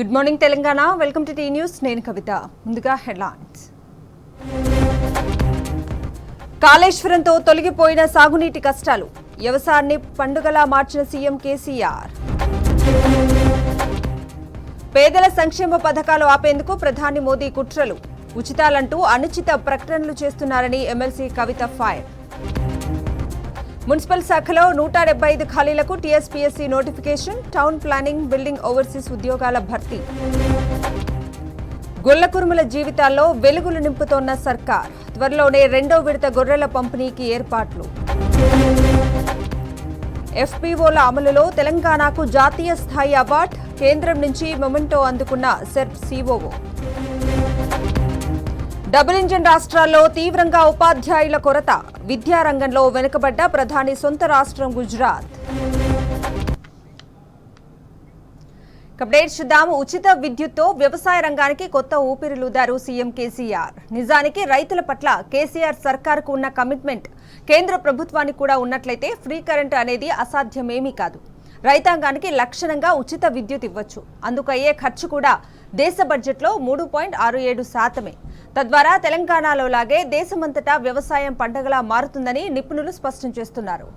Good morning Telangana. Welcome to T news. నేను కవిత. ముందుగా headlines. కాళేశ్వరంతో తొలగిపోయిన సాగునీటి కష్టాలు, వ్యవసాయాన్ని పండుగలా మార్చిన సీఎం కేసీఆర్. పేదల సంక్షేమ పథకాలు ఆపేందుకు ప్రధాని మోదీ కుట్రలు, ఉచితాలంటూ అనుచిత ప్రకటనలు చేస్తున్నారని ఎమ్మెల్సీ కవిత ఫైర్. మున్సిపల్ శాఖలో 175 ఖాళీలకు TSPSC notification, town planning, building overseers ఉద్యోగాల భర్తీ. గొల్లకురుముల జీవితాల్లో వెలుగులు నింపుతోన్న సర్కార్, త్వరలోనే రెండో విడత గొర్రెల పంపిణీకి ఏర్పాట్లు. ఎఫ్పీఓల అమలులో తెలంగాణకు జాతీయ స్థాయి అవార్డు, కేంద్రం నుంచి మొమెంటో అందుకున్న సెర్ప్ సీఓఓ. డబుల్ ఇంజిన్ రాష్ట్రాల్లో తీవ్రంగా ఉపాధ్యాయుల కొరత, విద్యారంగంలో వెనుకబడ్డ ప్రధాని సొంత రాష్ట్రం గుజరాత్. అప్డేట్ చూద్దాం. ఉచిత విద్యుత్తో వ్యవసాయ రంగానికి కొత్త ఊపిరిలూదారు సీఎం కేసీఆర్. నిజానికి రైతుల పట్ల కేసీఆర్ సర్కారుకు ఉన్న కమిట్మెంట్ కేంద్ర ప్రభుత్వానికి కూడా ఉన్నట్లయితే ఫ్రీ కరెంట్ అనేది అసాధ్యమేమీ కాదు. రైతాంగానికి లక్షణంగా ఉచిత విద్యుత్ ఇవ్వచ్చు. అందుకు అయ్యే ఖర్చు కూడా దేశ బడ్జెట్లో 3.67%. తద్వారా తెలంగాణలో లాగే దేశమంతటా వ్యవసాయం పండగలా మారుతుందని నిపుణులు స్పష్టం చేస్తున్నారు.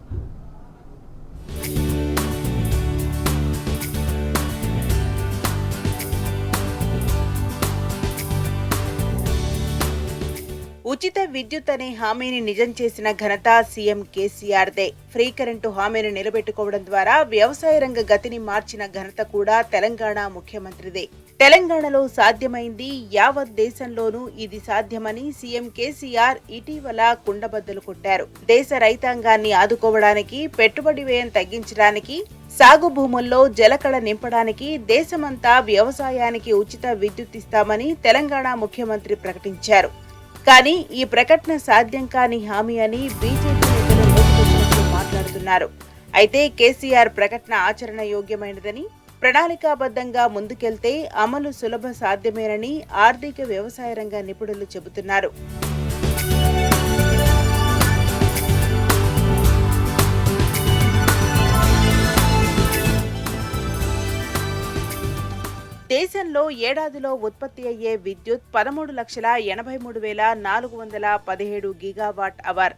ఉచిత విద్యుత్ అనే హామీని నిజం చేసిన ఘనత సీఎం కేసీఆర్దే. ఫ్రీ కరెంటు హామీని నిలబెట్టుకోవడం ద్వారా వ్యవసాయ రంగ గతిని మార్చిన ఘనత కూడా తెలంగాణ ముఖ్యమంత్రిదే. తెలంగాణలో సాధ్యమైంది యావత్ దేశంలోనూ ఇది సాధ్యమని సీఎం కేసీఆర్ ఇటీవల కుండబద్దలు కొట్టారు. దేశ రైతాంగాన్ని ఆదుకోవడానికి, పెట్టుబడి వ్యయం తగ్గించడానికి, సాగు భూముల్లో జలకళ నింపడానికి దేశమంతా వ్యవసాయానికి ఉచిత విద్యుత్ ఇస్తామని తెలంగాణ ముఖ్యమంత్రి ప్రకటించారు. కానీ ఈ ప్రకటన సాధ్యం కాని హామీ అని బీజేపీ నేతలు నోటికొచ్చినట్లు మాట్లాడుతున్నారు. అయితే కేసీఆర్ ప్రకటన ఆచరణ యోగ్యమైనదని, ప్రణాళికాబద్ధంగా ముందుకెళ్తే అమలు సులభ సాధ్యమేనని ఆర్థిక వ్యవసాయ రంగ నిపుణులు చెబుతున్నారు. దేశంలో ఏడాదిలో ఉత్పత్తి అయ్యే విద్యుత్ 13,83,417 గిగావాట్ అవర్.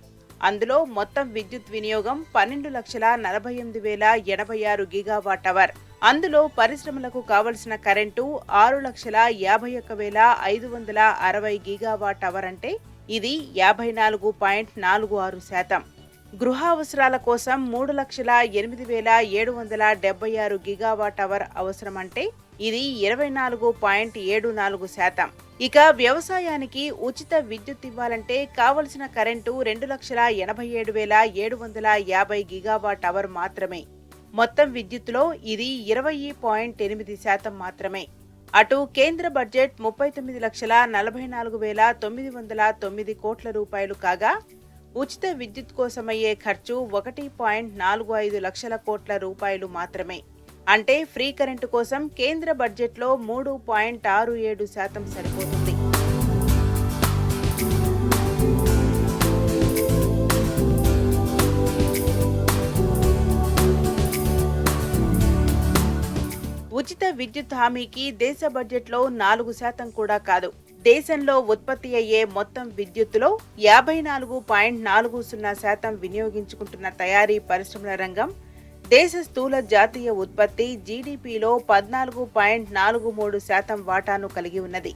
అందులో మొత్తం విద్యుత్ వినియోగం 12,48,086 గిగావాట్ అవర్. అందులో పరిశ్రమలకు కావలసిన కరెంటు 6,51,560 గిగావాట్ అవర్. అంటే ఇది 54.46%. గృహ అవసరాల కోసం 3,08,776 గిగావాట్ అవర్ అవసరం. అంటే ఇది 24.74%. ఇక వ్యవసాయానికి ఉచిత విద్యుత్ ఇవ్వాలంటే కావలసిన కరెంటు 2,87,750 గిగావాట్ అవర్ మాత్రమే. మొత్తం విద్యుత్తులో ఇది 20.8% మాత్రమే. అటు కేంద్ర బడ్జెట్ 39,44,909 కోట్ల రూపాయలు కాగా, ఉచిత విద్యుత్ కోసమయ్యే ఖర్చు 1.45 లక్షల కోట్ల రూపాయలు మాత్రమే. అంటే ఫ్రీ కరెంటు కోసం కేంద్ర బడ్జెట్లో 3.67% సరిపోతుంది. ఉచిత విద్యుత్ హామీకి దేశ బడ్జెట్లో 4% కూడా కాదు. దేశంలో ఉత్పత్తి అయ్యే మొత్తం విద్యుత్తులో 54.40% వినియోగించుకుంటున్న తయారీ పరిశ్రమల రంగం దేశ స్థూల జాతీయ ఉత్పత్తి జీడీపీలో 14.43% వాటాను కలిగి ఉన్నది.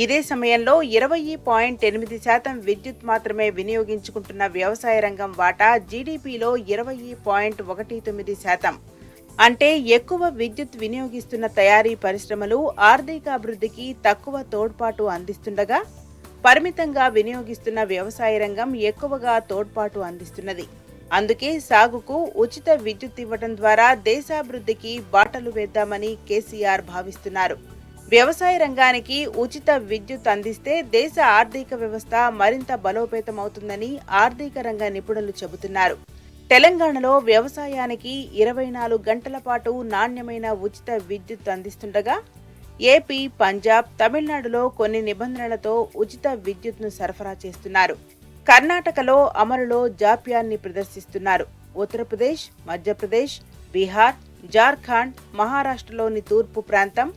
ఇదే సమయంలో 20.8% విద్యుత్ మాత్రమే వినియోగించుకుంటున్న వ్యవసాయ రంగం వాటా జీడీపీలో 20.19%. అంటే ఎక్కువ విద్యుత్ వినియోగిస్తున్న తయారీ పరిశ్రమలు ఆర్థికాభివృద్ధికి తక్కువ తోడ్పాటు అందిస్తుండగా, పరిమితంగా వినియోగిస్తున్న వ్యవసాయ రంగం ఎక్కువగా తోడ్పాటు అందిస్తున్నది. అందుకే సాగుకు ఉచిత విద్యుత్ ఇవ్వడం ద్వారా దేశాభివృద్ధికి బాటలు వేద్దామని కేసీఆర్ భావిస్తున్నారు. వ్యవసాయ రంగానికి ఉచిత విద్యుత్ అందిస్తే దేశ ఆర్థిక వ్యవస్థ మరింత బలోపేతమవుతుందని ఆర్థిక రంగ నిపుణులు చెబుతున్నారు. తెలంగాణలో వ్యవసాయానికి 24 గంటల పాటు నాణ్యమైన ఉచిత విద్యుత్ అందిస్తుండగా, ఏపీ, పంజాబ్, తమిళనాడులో కొన్ని నిబంధనలతో ఉచిత విద్యుత్ను సరఫరా చేస్తున్నారు. కర్ణాటకలో అమలులో జాప్యాన్ని ప్రదర్శిస్తున్నారు. ఉత్తరప్రదేశ్, మధ్యప్రదేశ్, బీహార్, జార్ఖండ్, మహారాష్ట్రలోని తూర్పు ప్రాంతం,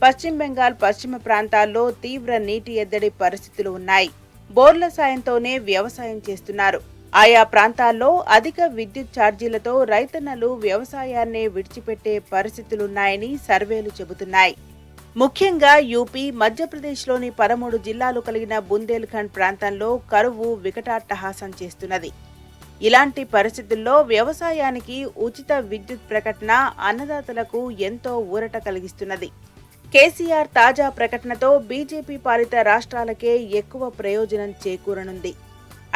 పశ్చిమ బెంగాల్ పశ్చిమ ప్రాంతాల్లో తీవ్ర నీటి ఎద్దడి పరిస్థితులు ఉన్నాయి. బోర్ల సాయంతోనే వ్యవసాయం చేస్తున్నారు. ఆయా ప్రాంతాల్లో అధిక విద్యుత్ ఛార్జీలతో రైతన్నలు వ్యవసాయాన్నే విడిచిపెట్టే పరిస్థితులున్నాయని సర్వేలు చెబుతున్నాయి. ముఖ్యంగా యూపీ, మధ్యప్రదేశ్లోని 13 జిల్లాలు కలిగిన బుందేల్ఖండ్ ప్రాంతంలో కరువు వికటాట్టహాసం చేస్తున్నది. ఇలాంటి పరిస్థితుల్లో వ్యవసాయానికి ఉచిత విద్యుత్ ప్రకటన అన్నదాతలకు ఎంతో ఊరట కలిగిస్తున్నది. కేసీఆర్ తాజా ప్రకటనతో బీజేపీ పాలిత రాష్ట్రాలకే ఎక్కువ ప్రయోజనం చేకూరనుంది.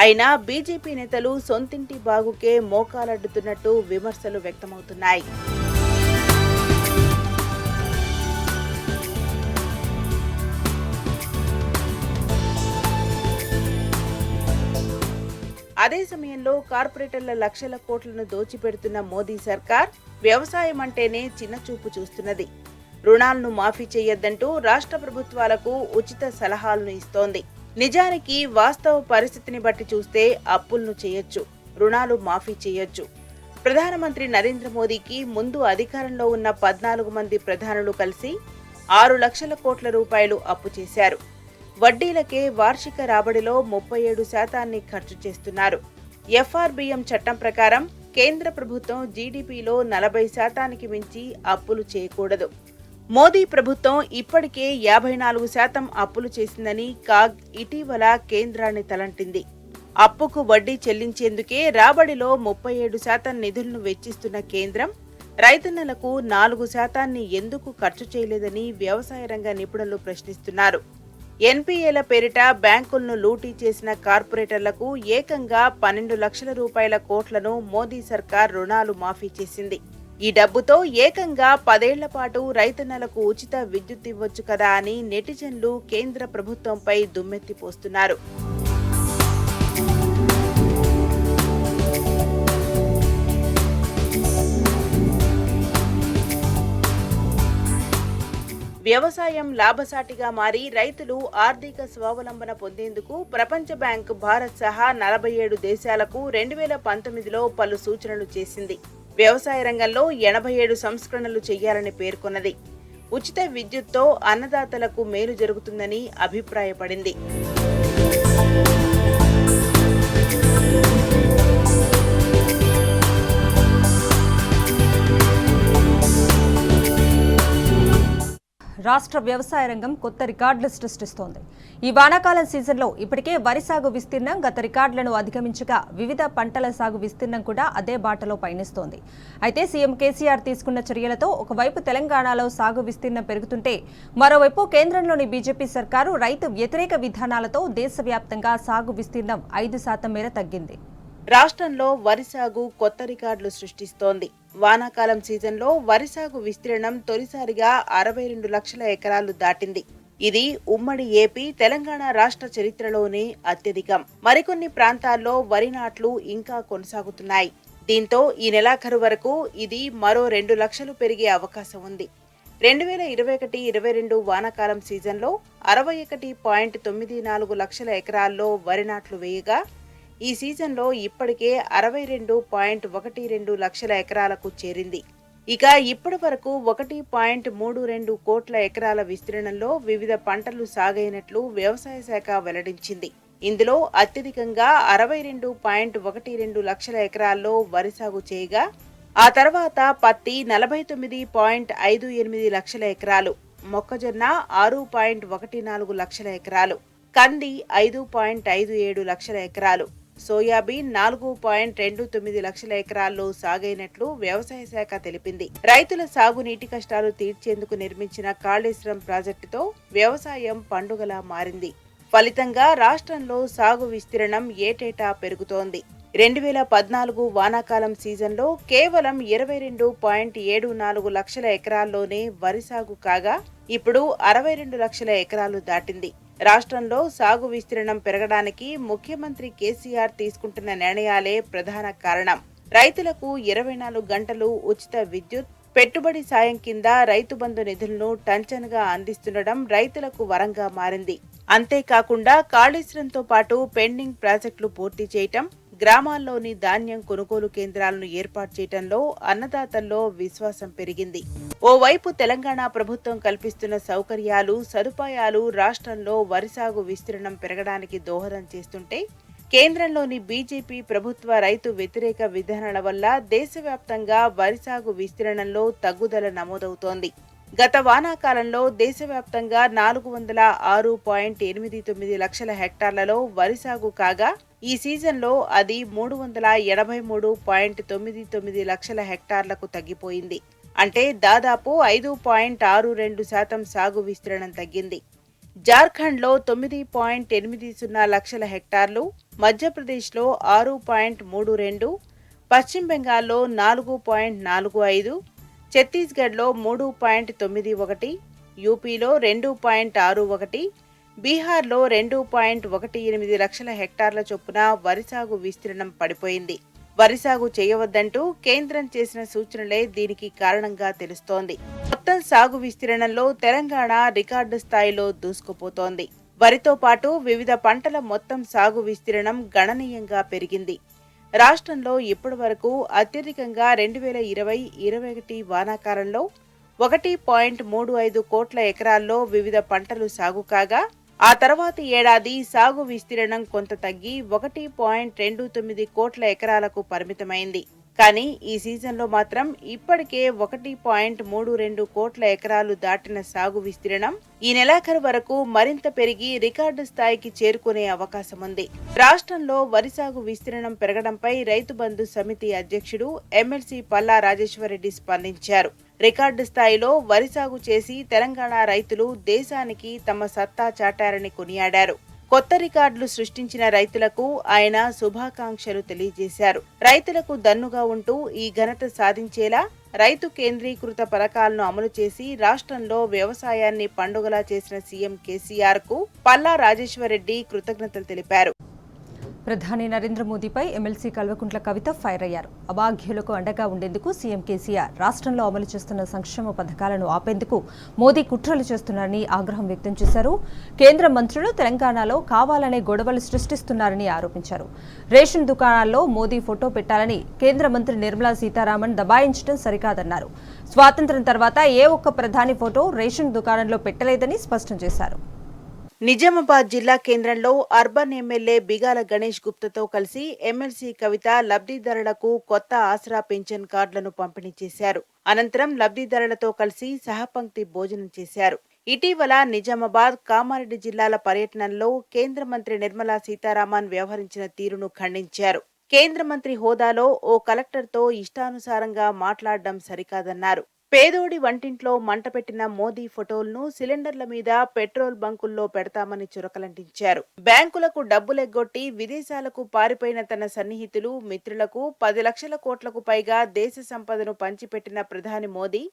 అయినా బీజేపీ నేతలు సొంతింటి బాగుకే మోకాలడ్డుతున్నట్టు విమర్శలు వ్యక్తమవుతున్నాయి. అదే సమయంలో కార్పొరేటర్ల లక్షల కోట్లను దోచిపెడుతున్న మోదీ సర్కార్ వ్యవసాయం అంటేనే చిన్నచూపు చూస్తున్నది. రుణాలను మాఫీ చేయొద్దంటూ రాష్ట్ర ప్రభుత్వాలకు ఉచిత సలహాలను ఇస్తోంది. నిజానికి వాస్తవ పరిస్థితిని బట్టి చూస్తే అప్పులను చేయొచ్చు, రుణాలు మాఫీ చేయొచ్చు. ప్రధానమంత్రి నరేంద్ర మోదీకి ముందు అధికారంలో ఉన్న 14 మంది ప్రధానులు కలిసి 6 లక్షల కోట్ల రూపాయలు అప్పు చేశారు. వడ్డీలకే వార్షిక రాబడిలో 37% ఖర్చు చేస్తున్నారు. ఎఫ్ఆర్బిఎం చట్టం ప్రకారం కేంద్ర ప్రభుత్వం జీడీపీలో 40% మించి అప్పులు చేయకూడదు. మోదీ ప్రభుత్వం ఇప్పటికే 54% అప్పులు చేసిందని కాగ్ ఇటీవల కేంద్రాన్ని తలంటింది. అప్పుకు వడ్డీ చెల్లించేందుకే రాబడిలో 37% నిధులను వెచ్చిస్తున్న కేంద్రం రైతన్నలకు 4% ఎందుకు ఖర్చు చేయలేదని వ్యవసాయ రంగ నిపుణులు ప్రశ్నిస్తున్నారు. ఎన్పీఏల పేరిట బ్యాంకులను లూటీ చేసిన కార్పొరేటర్లకు ఏకంగా 12 లక్షల రూపాయల కోట్లను మోదీ సర్కార్ రుణాలు మాఫీ చేసింది. ఈ డబ్బుతో ఏకంగా 10 ఏళ్ల పాటు రైతన్నలకు ఉచిత విద్యుత్ ఇవ్వొచ్చు కదా అని నెటిజన్లు కేంద్ర ప్రభుత్వంపై దుమ్మెత్తిపోస్తున్నారు. వ్యవసాయం లాభసాటిగా మారి రైతులు ఆర్థిక స్వావలంబన పొందేందుకు ప్రపంచ బ్యాంక్ భారత్ సహా 47 దేశాలకు 2019లో పలు సూచనలు చేసింది. వ్యవసాయ రంగంలో 87 సంస్కరణలు చేయాలని పేర్కొన్నది. ఉచిత విద్యుత్తో అన్నదాతలకు మేలు జరుగుతుందని అభిప్రాయపడింది. రాష్ట్ర వ్యవసాయ రంగం కొత్త రికార్డులు సృష్టిస్తోంది. ఈ వానాకాలం సీజన్లో ఇప్పటికే వరి సాగు విస్తీర్ణం గత రికార్డులను అధిగమించగా వివిధ పంటల సాగు విస్తీర్ణం కూడా అదే బాటలో పయనిస్తోంది. అయితే సీఎం కేసీఆర్ తీసుకున్న చర్యలతో ఒకవైపు తెలంగాణలో సాగు విస్తీర్ణం పెరుగుతుంటే మరోవైపు కేంద్రంలోని బీజేపీ సర్కారు రైతు వ్యతిరేక విధానాలతో దేశవ్యాప్తంగా సాగు విస్తీర్ణం 5% మేర తగ్గింది. రాష్ట్రంలో వరి సాగు కొత్త రికార్డులు సృష్టిస్తోంది. వానాకాలం సీజన్లో వరి సాగు విస్తీర్ణం తొలిసారిగా 62 లక్షల ఎకరాలు దాటింది. ఇది ఉమ్మడి ఏపీ, తెలంగాణ రాష్ట్ర చరిత్రలోనే అత్యధికం. మరికొన్ని ప్రాంతాల్లో వరి నాట్లు ఇంకా కొనసాగుతున్నాయి. దీంతో ఈ నెలాఖరు వరకు ఇది మరో 2 లక్షలు పెరిగే అవకాశం ఉంది. 2021-22 వానాకాలం సీజన్లో 61.94 లక్షల ఎకరాల్లో వరి నాట్లు వేయగా ఈ సీజన్లో ఇప్పటికే 62.12 లక్షల ఎకరాలకు చేరింది. ఇక ఇప్పటి వరకు 1.32 కోట్ల ఎకరాల విస్తీర్ణంలో వివిధ పంటలు సాగైనట్లు వ్యవసాయ శాఖ వెల్లడించింది. ఇందులో అత్యధికంగా 62.12 లక్షల ఎకరాల్లో వరి సాగు చేయగా ఆ తర్వాత పత్తి 49.58 లక్షల ఎకరాలు, మొక్కజొన్న 6.14 లక్షల ఎకరాలు, కంది 5.57 లక్షల ఎకరాలు, సోయాబీన్ 4.29 లక్షల ఎకరాల్లో సాగైనట్లు వ్యవసాయ శాఖ తెలిపింది. రైతుల సాగునీటి కష్టాలు తీర్చేందుకు నిర్మించిన కాళేశ్వరం ప్రాజెక్టుతో వ్యవసాయం పండుగలా మారింది. ఫలితంగా రాష్ట్రంలో సాగు విస్తీర్ణం ఏటేటా పెరుగుతోంది. 2014 వానాకాలం సీజన్లో కేవలం 22.74 లక్షల ఎకరాల్లోనే వరి సాగు కాగా ఇప్పుడు 62 లక్షల ఎకరాలు దాటింది. రాష్ట్రంలో సాగు విస్తీర్ణం పెరగడానికి ముఖ్యమంత్రి కేసీఆర్ తీసుకుంటున్న నిర్ణయాలే ప్రధాన కారణం. రైతులకు 24 గంటలు ఉచిత విద్యుత్, పెట్టుబడి సాయం కింద రైతు బంధు నిధులను టంచన్గా అందిస్తుండడం రైతులకు వరంగా మారింది. అంతేకాకుండా కాళేశ్వరంతో పాటు పెండింగ్ ప్రాజెక్టులు పూర్తి చేయటం, గ్రామాల్లోని ధాన్యం కొనుగోలు కేంద్రాలను ఏర్పాటు చేయడంలో అన్నదాతల్లో విశ్వాసం పెరిగింది. ఓవైపు తెలంగాణ ప్రభుత్వం కల్పిస్తున్న సౌకర్యాలు, సదుపాయాలు రాష్ట్రంలో వరి సాగు విస్తీర్ణం పెరగడానికి దోహదం చేస్తుంటే, కేంద్రంలోని బీజేపీ ప్రభుత్వ రైతు వ్యతిరేక విధానాల వల్ల దేశవ్యాప్తంగా వరి సాగు విస్తీర్ణంలో తగ్గుదల నమోదవుతోంది. గత వానాకాలంలో దేశవ్యాప్తంగా 406.89 లక్షల హెక్టార్లలో వరి సాగు కాగా, ఈ సీజన్లో అది 383.99 లక్షల హెక్టార్లకు తగ్గిపోయింది. అంటే దాదాపు 5.62% సాగు విస్తీర్ణం తగ్గింది. జార్ఖండ్లో 9.80 లక్షల హెక్టార్లు, మధ్యప్రదేశ్లో 6.32, పశ్చిమ బెంగాల్లో 4.45, ఛత్తీస్గఢ్లో 3.91, యూపీలో 2.61, బీహార్లో 2.18 లక్షల హెక్టార్ల చొప్పున వరి సాగు విస్తీర్ణం పడిపోయింది. వరి సాగు చేయవద్దంటూ కేంద్రం చేసిన సూచనలే దీనికి కారణంగా తెలుస్తోంది. మొత్తం సాగు విస్తీర్ణంలో తెలంగాణ రికార్డు స్థాయిలో దూసుకుపోతోంది. వరితో పాటు వివిధ పంటల మొత్తం సాగు విస్తీర్ణం గణనీయంగా పెరిగింది. రాష్ట్రంలో ఇప్పటి వరకు అత్యధికంగా 2020-21 వానాకాలంలో 1.35 కోట్ల ఎకరాల్లో వివిధ పంటలు సాగు కాగా, ఆ తర్వాతి ఏడాది సాగు విస్తీర్ణం కొంత తగ్గి 1.29 కోట్ల ఎకరాలకు పరిమితమైంది. కానీ ఈ సీజన్లో మాత్రం ఇప్పటికే 1.32 కోట్ల ఎకరాలు దాటిన సాగు విస్తీర్ణం ఈ నెలాఖరు వరకు మరింత పెరిగి రికార్డు స్థాయికి చేరుకునే అవకాశం ఉంది. రాష్ట్రంలో వరి సాగు విస్తీర్ణం పెరగడంపై రైతు బంధు సమితి అధ్యక్షుడు ఎమ్మెల్సీ పల్లా రాజేశ్వరరెడ్డి స్పందించారు. రికార్డు స్థాయిలో వరి సాగు చేసి తెలంగాణ రైతులు దేశానికి తమ సత్తా చాటారని కొనియాడారు. కొత్త రికార్డులు సృష్టించిన రైతులకు ఆయన శుభాకాంక్షలు తెలియజేశారు. రైతులకు దన్నుగా ఉంటూ ఈ ఘనత సాధించేలా రైతు కేంద్రీకృత పథకాలను అమలు చేసి రాష్ట్రంలో వ్యవసాయాన్ని పండుగలా చేసిన సీఎం కేసీఆర్ కు పల్లా రాజేశ్వరరెడ్డి కృతజ్ఞతలు తెలిపారు. ప్రధాని నరేంద్ర మోదీపై ఎమ్మెల్సీ కల్వకుంట్ల కవిత ఫైర్ అయ్యారు. అభాగ్యులకు అండగా ఉండేందుకు సీఎం కేసీఆర్ రాష్ట్రంలో అమలు చేస్తున్న సంక్షేమ పథకాలను ఆపేందుకు మోదీ కుట్రలు చేస్తున్నారని ఆగ్రహం వ్యక్తం చేశారు. కేంద్ర మంత్రులు తెలంగాణలో కావాలనే గొడవలు సృష్టిస్తున్నారని ఆరోపించారు. రేషన్ దుకాణాల్లో మోదీ ఫోటో పెట్టాలని కేంద్ర మంత్రి నిర్మలా సీతారామన్ దబాయించడం సరికాదన్నారు. స్వాతంత్ర్యం తర్వాత ఏ ఒక్క ప్రధాని ఫోటో రేషన్ దుకాణంలో పెట్టలేదని స్పష్టం చేశారు. నిజామాబాద్ జిల్లా కేంద్రంలో అర్బన్ ఎమ్మెల్యే బిగాల గణేష్ గుప్తాతో కలిసి ఎమ్మెల్సీ కవిత లబ్ధిదారులకు కొత్త ఆసరా పెన్షన్ కార్డులను పంపిణీ చేశారు. అనంతరం లబ్ధిదారులతో కలిసి సహపంక్తి భోజనం చేశారు. ఇటీవల నిజామాబాద్, కామారెడ్డి జిల్లాల పర్యటనలో కేంద్ర మంత్రి నిర్మలా సీతారామన్ వ్యవహరించిన తీరును ఖండించారు. కేంద్ర మంత్రి హోదాలో ఓ కలెక్టర్తో ఇష్టానుసారంగా మాట్లాడడం సరికాదన్నారు. పేదోడి వంటింట్లో మంట పెట్టిన మోదీ ఫోటోలను సిలిండర్ల మీద పెట్రోల్ బంకుల్లో పెడతామని చురకలంటించారు. బ్యాంకులకు డబ్బులెగ్గొట్టి విదేశాలకు పారిపోయిన తన సన్నిహితులు, మిత్రులకు 10 లక్షల కోట్లకు పైగా దేశ సంపదను పంచిపెట్టిన ప్రధాని మోదీ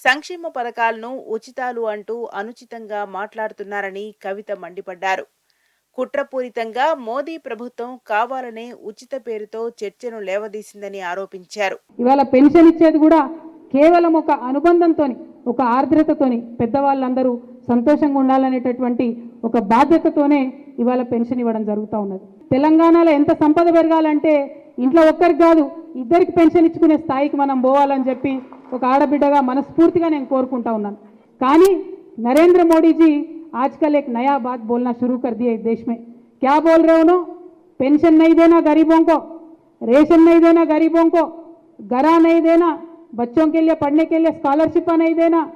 సంక్షేమ పథకాలను ఉచితాలు అంటూ అనుచితంగా మాట్లాడుతున్నారని కవిత మండిపడ్డారు. కుట్రపూరితంగా మోదీ ప్రభుత్వం కావాలనే ఉచిత పేరుతో చర్చను లేవదీసిందని ఆరోపించారు. ఇవాళ పెన్షన్ ఇచ్చేది కూడా కేవలం ఒక అనుబంధంతోని, ఒక ఆర్ద్రతతోని, పెద్దవాళ్ళందరూ సంతోషంగా ఉండాలనేటటువంటి ఒక బాధ్యతతోనే ఇవాళ పెన్షన్ ఇవ్వడం జరుగుతూ ఉన్నది. తెలంగాణలో ఎంత సంపద పెరగాలంటే ఇంట్లో ఒక్కరికి కాదు, ఇద్దరికి పెన్షన్ ఇచ్చుకునే స్థాయికి మనం పోవాలని చెప్పి ఒక ఆడబిడ్డగా మనస్ఫూర్తిగా నేను కోరుకుంటా ఉన్నాను. కానీ నరేంద్ర మోడీజీ आजकल एक नया बात बोलना शुरू कर दिया इस देश में। क्या बोल रहे हो? पेंशन नहीं देना गरीबों को, रेशन नहीं देना गरीबों को, घरा नहीं देना, बच्चों के लिए पढ़ने के लिए स्कॉलरशिप नहीं देना,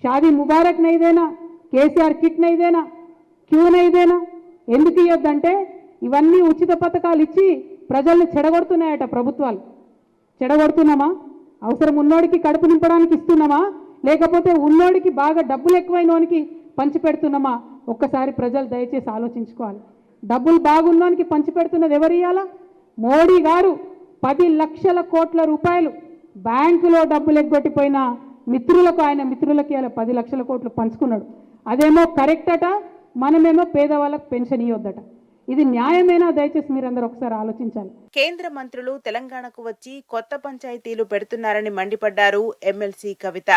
शादी मुबारक नहीं देना, केसीआर किट नहीं देना. क्यों नहीं देना? ఎందుకు ఇవ్వద్దంటే ఇవన్నీ ఉచిత పథకాలు ఇచ్చి ప్రజల్ని చెడగొడుతున్నాయట ప్రభుత్వాలు. చెడగొడుతున్నామా? అవసరం ఉన్నోడికి కడుపు నింపడానికి ఇస్తున్నామా, లేకపోతే ఉన్నోడికి బాగా డబ్బులు ఎక్కువైనోనికి పంచిపెడుతున్నామా? ఒక్కసారి ప్రజలు దయచేసి ఆలోచించుకోవాలి. డబ్బులు బాగున్నోనికి పంచిపెడుతున్నది ఎవరు ఇవ్వాలా? మోడీ గారు 10 లక్షల కోట్ల రూపాయలు బ్యాంకులో డబ్బులు ఎగ్గొట్టిపోయిన మిత్రులకు, ఆయన మిత్రులకి అలా 10 లక్షల కోట్లు పంచుకున్నాడు. అదేమో కరెక్ట్ అట, మనమేమో పేదవాళ్ళకు పెన్షన్ ఇవ్వద్దట. ఇది న్యాయమేనా? దయచేసి మీరందరూ ఒకసారి ఆలోచించాలి. కేంద్ర మంత్రులు తెలంగాణకు వచ్చి కొత్త పంచాయతీలు పెడుతున్నారని మండిపడ్డారు ఎమ్మెల్సీ కవిత.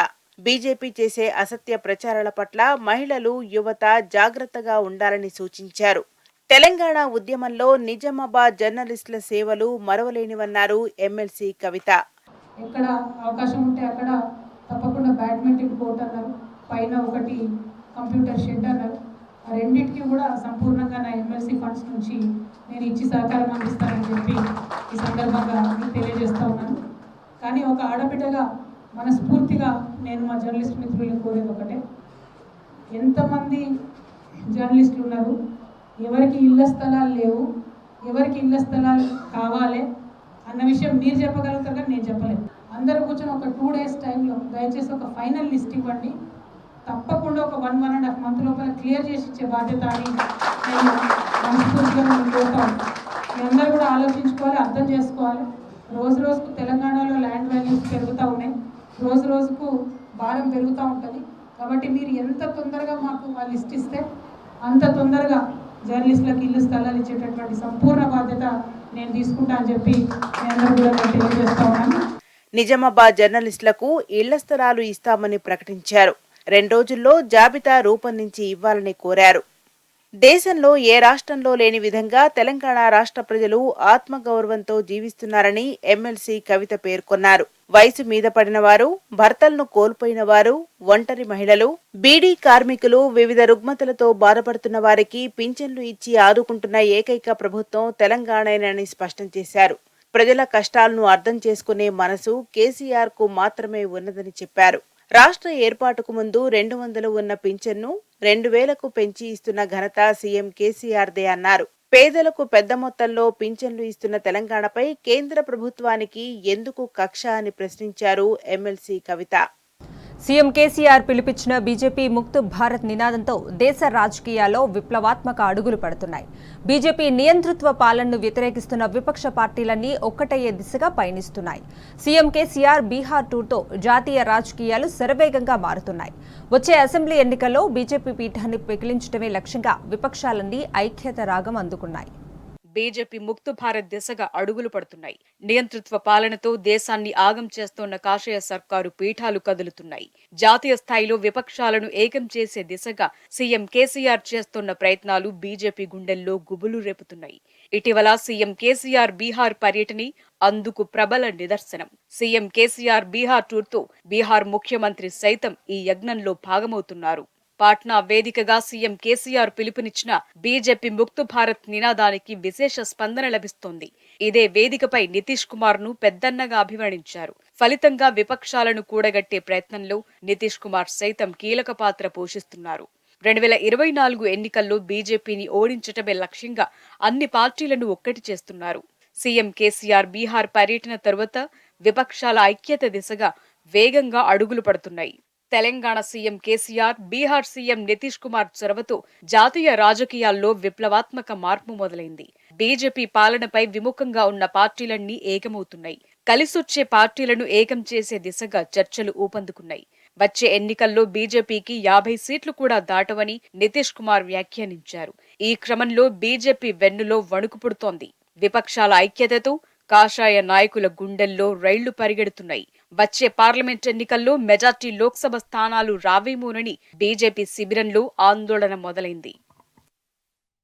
బీజేపీ చేసే అసత్య ప్రచారాల పట్ల మహిళలు, యువత జాగ్రత్తగా ఉండాలని సూచించారు. తెలంగాణ ఉద్యమంలో నిజామాబాద్ జర్నలిస్టుల సేవలు మరవలేనివన్నారు ఎమ్మెల్సీ కవిత. ఎక్కడ అవకాశం ఉంటే అక్కడ తప్పకుండా బ్యాడ్మింటన్ కోర్ట్ అన్నారు, పైన ఒకటి కంప్యూటర్ షెడ్ అన్నారు. ఆ రెండింటికి కూడా సంపూర్ణంగా నా ఎమ్మెల్సీ ఫండ్స్ నుంచి నేను ఇచ్చి సహకారం అందిస్తానని చెప్పి ఈ సందర్భంగా మీకు తెలియజేస్తూ ఉన్నాను. కానీ ఒక ఆడబిడ్డగా మనస్ఫూర్తిగా నేను మా జర్నలిస్ట్ మిత్రులను కోరేది ఒకటే, ఎంతమంది జర్నలిస్టులు ఉన్నారు, ఎవరికి ఇళ్ల స్థలాలు లేవు, ఎవరికి ఇళ్ల స్థలాలు కావాలి అన్న విషయం మీరు చెప్పగలుగుతారు కానీ నేను చెప్పలేను. అందరూ కూర్చొని ఒక 2 days టైంలో దయచేసి ఒక ఫైనల్ లిస్ట్ ఇవ్వండి, తప్పకుండా ఒక 1.5 month లోపల క్లియర్ చేసి ఇచ్చే బాధ్యత అని నేను మనస్ఫూర్తిగా నేను కోరుతాను. మీ అందరూ కూడా ఆలోచించుకోవాలి, అర్థం చేసుకోవాలి. రోజు రోజుకు తెలంగాణలో ల్యాండ్ వాల్యూస్ పెరుగుతూ ఉన్నాయి, రోజు రోజుకు భారం పెరుగుతూ ఉంటుంది. కాబట్టి మీరు ఎంత తొందరగా మాకు ఆ లిస్ట్ ఇస్తే అంత తొందరగా జర్నలిస్టులకు ఇల్లు స్థలాలు ఇచ్చేటటువంటి సంపూర్ణ బాధ్యత నేను తీసుకుంటా అని చెప్పి మీ అందరూ కూడా నేను తెలియజేస్తా ఉన్నాను. నిజామాబాద్ జర్నలిస్టులకు ఇళ్ల స్థలాలు ఇస్తామని ప్రకటించారు. 2 రోజుల్లో జాబితా రూపొందించి ఇవ్వాలని కోరారు. దేశంలో ఏ రాష్ట్రంలో లేని విధంగా తెలంగాణ రాష్ట్ర ప్రజలు ఆత్మగౌరవంతో జీవిస్తున్నారని ఎమ్మెల్సీ కవిత పేర్కొన్నారు. వయసు మీద పడిన వారు, భర్తలను కోల్పోయిన వారు, ఒంటరి మహిళలు, బీడీ కార్మికులు, వివిధ రుగ్మతలతో బాధపడుతున్న వారికి పింఛన్లు ఇచ్చి ఆదుకుంటున్న ఏకైక ప్రభుత్వం తెలంగాణేనని స్పష్టం చేశారు. ప్రజల కష్టాలను అర్థం చేసుకునే మనసు కేసీఆర్ కు మాత్రమే ఉన్నదని చెప్పారు. రాష్ట్ర ఏర్పాటుకు ముందు 200 ఉన్న పింఛన్ను 2000కు పెంచి ఇస్తున్న ఘనత సీఎం కేసీఆర్దే అన్నారు. పేదలకు పెద్ద మొత్తంలో పింఛన్లు ఇస్తున్న తెలంగాణపై కేంద్ర ప్రభుత్వానికి ఎందుకు కక్ష అని ప్రశ్నించారు ఎమ్మెల్సీ కవిత. సీఎం కేసీఆర్ పిలుపిచ్చిన బీజేపీ ముక్త్ భారత్ నినాదంతో దేశ రాజకీయాల్లో విప్లవాత్మక అడుగులు పడుతున్నాయి. బీజేపీ నియంతృత్వ పాలనను వ్యతిరేకిస్తున్న విపక్ష పార్టీలన్నీ ఒక్కటయ్యే దిశగా పయనిస్తున్నాయి. సీఎం కేసీఆర్ బీహార్ టూర్తో జాతీయ రాజకీయాలు శరవేగంగా మారుతున్నాయి. వచ్చే అసెంబ్లీ ఎన్నికల్లో బీజేపీ పీఠాన్ని పెకిలించడమే లక్ష్యంగా విపక్షాలన్నీ ఐక్యత రాగం అందుకున్నాయి. బీజేపీ ముక్త భారత్ దిశగా అడుగులు పడుతున్నాయి. నియంతృత్వ పాలనతో దేశాన్ని ఆగం చేస్తోన్న కాషాయ సర్కారు పీఠాలు కదులుతున్నాయి. జాతీయ స్థాయిలో విపక్షాలను ఏకం చేసే దిశగా సీఎం కేసీఆర్ చేస్తోన్న ప్రయత్నాలు బీజేపీ గుండెల్లో గుబులు రేపుతున్నాయి. ఇటీవల సీఎం కేసీఆర్ బీహార్ పర్యటన అందుకు ప్రబల నిదర్శనం. సీఎం కేసీఆర్ బీహార్ టూర్తో బీహార్ ముఖ్యమంత్రి సైతం ఈ యజ్ఞంలో భాగమవుతున్నారు. పాట్నా వేదికగా సీఎం కేసీఆర్ పిలుపునిచ్చిన బీజేపీ ముక్త్ భారత్ నినాదానికి విశేష స్పందన లభిస్తోంది. ఇదే వేదికపై నితీష్ కుమార్ ను పెద్దన్నగా అభివర్ణించారు. ఫలితంగా విపక్షాలను కూడగట్టే ప్రయత్నంలో నితీష్ కుమార్ సైతం కీలక పాత్ర పోషిస్తున్నారు. 2024 ఎన్నికల్లో బీజేపీని ఓడించటమే లక్ష్యంగా అన్ని పార్టీలను ఒక్కటి చేస్తున్నారు. సీఎం కేసీఆర్ బీహార్ పర్యటన తరువాత విపక్షాల ఐక్యత దిశగా వేగంగా అడుగులు పడుతున్నాయి. తెలంగాణ సీఎం కేసీఆర్, బీహార్ సీఎం నితీష్ కుమార్ చొరవతో జాతీయ రాజకీయాల్లో విప్లవాత్మక మార్పు మొదలైంది. బీజేపీ పాలనపై విముఖంగా ఉన్న పార్టీలన్నీ ఏకమవుతున్నాయి. కలిసొచ్చే పార్టీలను ఏకం చేసే దిశగా చర్చలు ఊపందుకున్నాయి. వచ్చే ఎన్నికల్లో బీజేపీకి 50 సీట్లు కూడా దాటవని నితీష్ కుమార్ వ్యాఖ్యానించారు. ఈ క్రమంలో బీజేపీ వెన్నులో వణుకు పుడుతోంది. విపక్షాల ఐక్యతతో కాషాయ నాయకుల గుండెల్లో రైళ్లు పరిగెడుతున్నాయి. వచ్చే పార్లమెంట్ ఎన్నికల్లో మెజార్టీ లోక్సభ స్థానాలు రావేమోనని బీజేపీ శిబిరంలో ఆందోళన మొదలైంది.